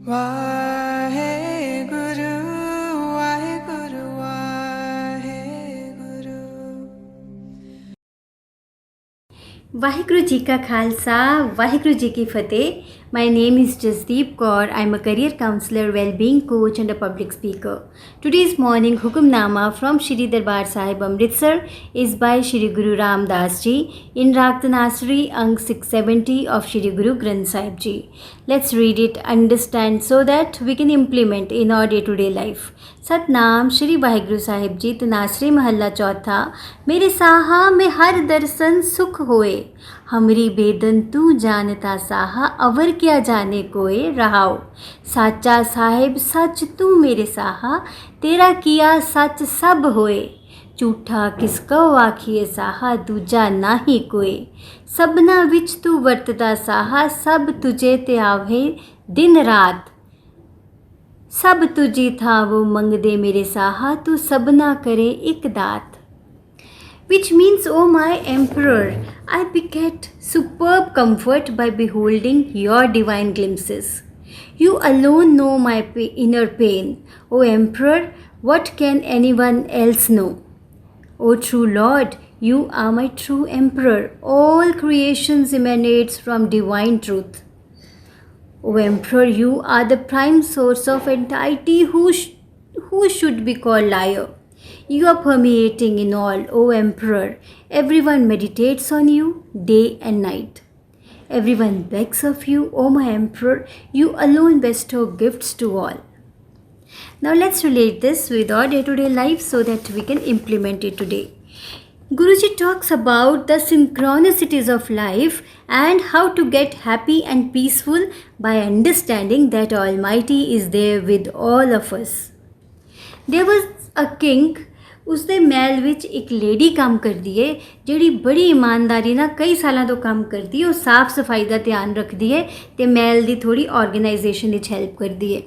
ਵਾਹਿਗੁਰੂ ਵਾਹਿਗੁਰੂ ਵਾਹਿਗੁਰੂ। ਵਾਹਿਗੁਰੂ ਜੀ ਕਾ ਖਾਲਸਾ ਵਾਹਿਗੁਰੂ ਜੀ ਕੀ ਫਤਿਹ। My name is Jasdeep Kaur. I am a career counselor, well-being coach and a public speaker. Today's morning Hukamnama from Shri Darbar Sahib Amritsar is by Shri Guru Ram Das Ji in Raag Tanasri Ang 670 of Shri Guru Granth Sahib Ji. Let's read it, understand so that we can implement in our day-to-day life. Satnam Shri Waheguru Sahib जी। तनासरी महला चौथा। मेरे साहा में हर दर्शन सुख होए, हमरी बेदन तू जानता साहा, अवर क्या जाने कोए रहाओ। साचा साहिब सच तू मेरे साहा, तेरा किया सच सब होए। झूठा किसको आखिए साहा, दूजा ना ही कोए। सबना विच तू वरतदा साहा, सब तुझे ते आवे दिन रात। सब तुझी था वो मंगदे मेरे साहा, तू सबना करे एक दात। Which means, O my emperor, I beget superb comfort by beholding your divine glimpses. You alone know my inner pain. O emperor, what can anyone else know? O true Lord, you are my true emperor. All creations emanates from divine truth. O Emperor, you are the prime source of entity who should be called liar. You are permeating in all, O Emperor. Everyone meditates on you day and night. Everyone begs of you, O my Emperor. You alone bestow gifts to all. Now let's relate this with our day-to-day life so that we can implement it today. Guruji talks about the synchronicities of life and how to get happy and peaceful by understanding that Almighty is there with all of us. There was a king, ਉਸਦੇ ਮਹਿਲ ਵਿੱਚ ਇੱਕ lady ਕੰਮ ਕਰਦੀ ਹੈ ਜਿਹੜੀ ਬੜੀ ਇਮਾਨਦਾਰੀ ਨਾਲ ਕਈ ਸਾਲਾਂ ਤੋਂ ਕੰਮ ਕਰਦੀ ਹੈ। ਉਹ ਸਾਫ਼ ਸਫਾਈ ਦਾ ਧਿਆਨ ਰੱਖਦੀ ਹੈ ਤੇ ਮਹਿਲ ਦੀ ਥੋੜੀ ਆਰਗੇਨਾਈਜੇਸ਼ਨ ਵਿੱਚ ਹੈਲਪ ਕਰਦੀ ਹੈ।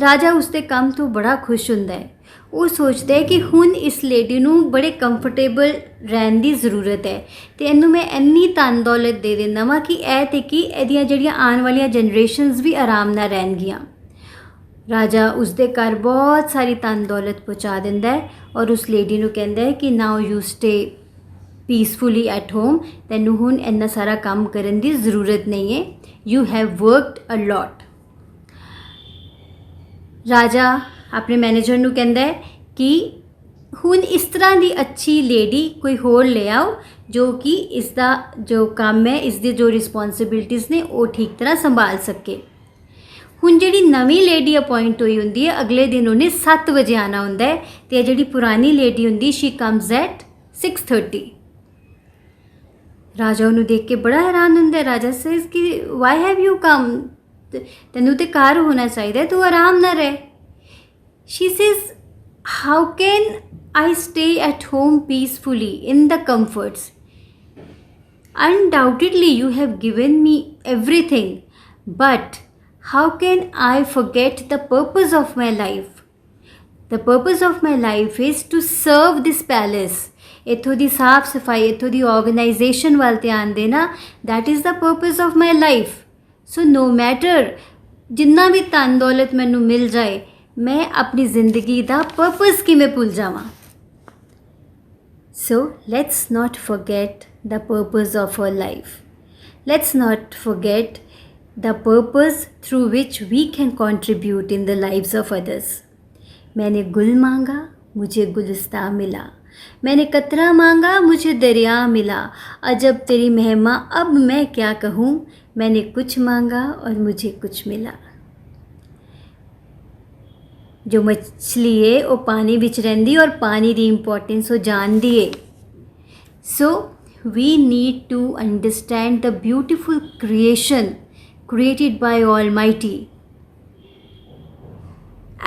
ਰਾਜਾ ਉਸਦੇ ਕੰਮ ਤੋਂ ਬੜਾ ਖੁਸ਼ ਹੁੰਦਾ ਹੈ। ਉਹ ਸੋਚਦਾ ਹੈ ਕਿ ਹੁਣ ਇਸ ਲੇਡੀ ਨੂੰ ਬੜੇ ਕੰਫਰਟੇਬਲ ਰਹਿਣ ਦੀ ਜ਼ਰੂਰਤ ਹੈ ਅਤੇ ਇਹਨੂੰ ਮੈਂ ਇੰਨੀ ਧਨ ਦੌਲਤ ਦੇ ਦਿੰਦਾ ਵਾਂ ਕਿ ਇਹ ਤੇ ਕਿ ਇਹਦੀਆਂ ਜਿਹੜੀਆਂ ਆਉਣ ਵਾਲੀਆਂ ਜਨਰੇਸ਼ਨਸ ਵੀ ਆਰਾਮ ਨਾਲ ਰਹਿਣਗੀਆਂ। ਰਾਜਾ ਉਸਦੇ ਘਰ ਬਹੁਤ ਸਾਰੀ ਧਨ ਦੌਲਤ ਪਹੁੰਚਾ ਦਿੰਦਾ ਹੈ ਔਰ ਉਸ ਲੇਡੀ ਨੂੰ ਕਹਿੰਦਾ ਹੈ ਕਿ now you stay peacefully at home, ਤੈਨੂੰ ਹੁਣ ਇੰਨਾ ਸਾਰਾ ਕੰਮ ਕਰਨ ਦੀ ਜ਼ਰੂਰਤ ਨਹੀਂ ਹੈ, ਯੂ ਹੈਵ ਵਰਕਡ ਅ ਲੋਟ। ਰਾਜਾ ਆਪਣੇ ਮੈਨੇਜਰ ਨੂੰ ਕਹਿੰਦਾ ਹੈ ਕਿ ਹੁਣ ਇਸ ਤਰ੍ਹਾਂ ਦੀ ਅੱਛੀ ਲੇਡੀ ਕੋਈ ਹੋਰ ਲੈ ਆਓ ਜੋ ਕਿ ਇਸ ਦਾ ਜੋ ਕੰਮ ਹੈ, ਇਸ ਦੀ ਜੋ ਰਿਸਪੌਂਸਿਬਿਲਟੀਜ਼ ਨੇ ਉਹ ਠੀਕ ਤਰ੍ਹਾਂ ਸੰਭਾਲ ਸਕੇ। ਹੁਣ ਜਿਹੜੀ ਨਵੀਂ ਲੇਡੀ ਅਪੋਇੰਟ ਹੋਈ ਹੁੰਦੀ ਹੈ ਅਗਲੇ ਦਿਨ ਉਹਨੇ 7 ਵਜੇ ਆਉਣਾ ਹੁੰਦਾ ਹੈ ਅਤੇ ਜਿਹੜੀ ਪੁਰਾਣੀ ਲੇਡੀ ਹੁੰਦੀ ਸ਼ੀ ਕਮਸ ਐਟ 6:30। ਰਾਜਾ ਉਹਨੂੰ ਦੇਖ ਕੇ ਬੜਾ ਹੈਰਾਨ ਹੁੰਦਾ ਹੈ। ਰਾਜਾ ਸੇਜ਼ ਕਿ ਵਾਈ ਹੈਵ ਯੂ ਕਮ, ਤੈਨੂੰ ਤਾਂ ਘਰ ਹੋਣਾ ਚਾਹੀਦਾ, ਤੂੰ ਆਰਾਮ ਨਾਲ ਰਹਿ। She says, how can I stay at home peacefully in the comforts? Undoubtedly, you have given me everything, but how can I forget the purpose of my life? The purpose of my life is to serve this palace. ਇੱਥੋਂ ਦੀ ਸਾਫ ਸਫਾਈ, ਇੱਥੋਂ ਦੀ organisation ਵੱਲ ਧਿਆਨ ਦੇਣਾ, that is the purpose of my life. So no matter ਜਿੰਨਾ ਵੀ ਧਨ ਦੌਲਤ ਮੈਨੂੰ ਮਿਲ ਜਾਏ, ਮੈਂ ਆਪਣੀ ਜ਼ਿੰਦਗੀ ਦਾ ਪਰਪਸ ਕਿਵੇਂ ਭੁੱਲ ਜਾਵਾਂ। So let's not forget the purpose of our life. Let's not forget the purpose through which we can contribute in the lives of others. मैंने गुल मांगा मुझे गुलिस्तां मिला, मैंने कतरा मांगा मुझे दरिया मिला, अजब तेरी महिमा अब मैं क्या कहूँ, मैंने कुछ मांगा और मुझे कुछ मिला। जो मछली है वो पानी विच रहिंदी और पानी दी इंपॉर्टेंस वो जानदी है। So we need to understand the beautiful creation created by Almighty,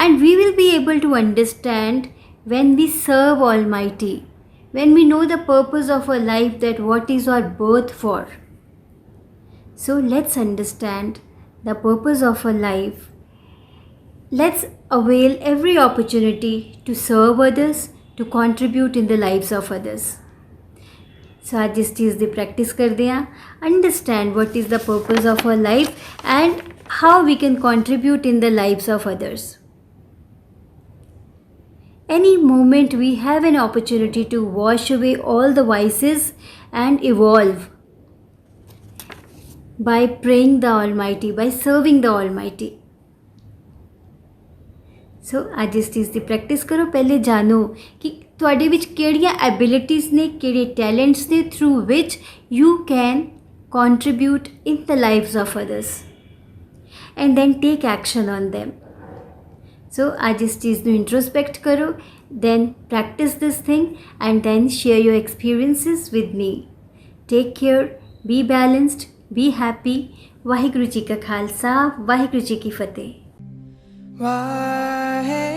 and we will be able to understand when we serve Almighty, when we know the purpose of our life, that what is our birth for. So let's understand the purpose of our life. Let's avail every opportunity to serve others, to contribute in the lives of others. So आज इस चीज़ की practice करते हैं, understand what is the purpose of our life and how we can contribute in the lives of others. Any moment we have an opportunity to wash away all the vices and evolve by praying the Almighty, by serving the Almighty. ਸੋ ਅੱਜ ਇਸ ਚੀਜ਼ ਦੀ practice ਕਰੋ। ਪਹਿਲੇ ਜਾਣੋ ਕਿ ਤੁਹਾਡੇ ਵਿੱਚ ਕਿਹੜੀਆਂ ਐਬਿਲਿਟੀਜ਼ ਨੇ, ਕਿਹੜੇ ਟੈਲੈਂਟਸ ਨੇ through which you can contribute in the lives of others, and then take action on them. So आज इस चीज़ ਨੂੰ introspect करो, then practice this thing and then share your experiences with me. Take care, be balanced, be happy. Waheguru ji ਕਾ ਖਾਲਸਾ, ਵਾਹਿਗੁਰੂ ਜੀ ਕੀ ਫਤਿਹ। ਵਾਹਿਗੁਰੂ।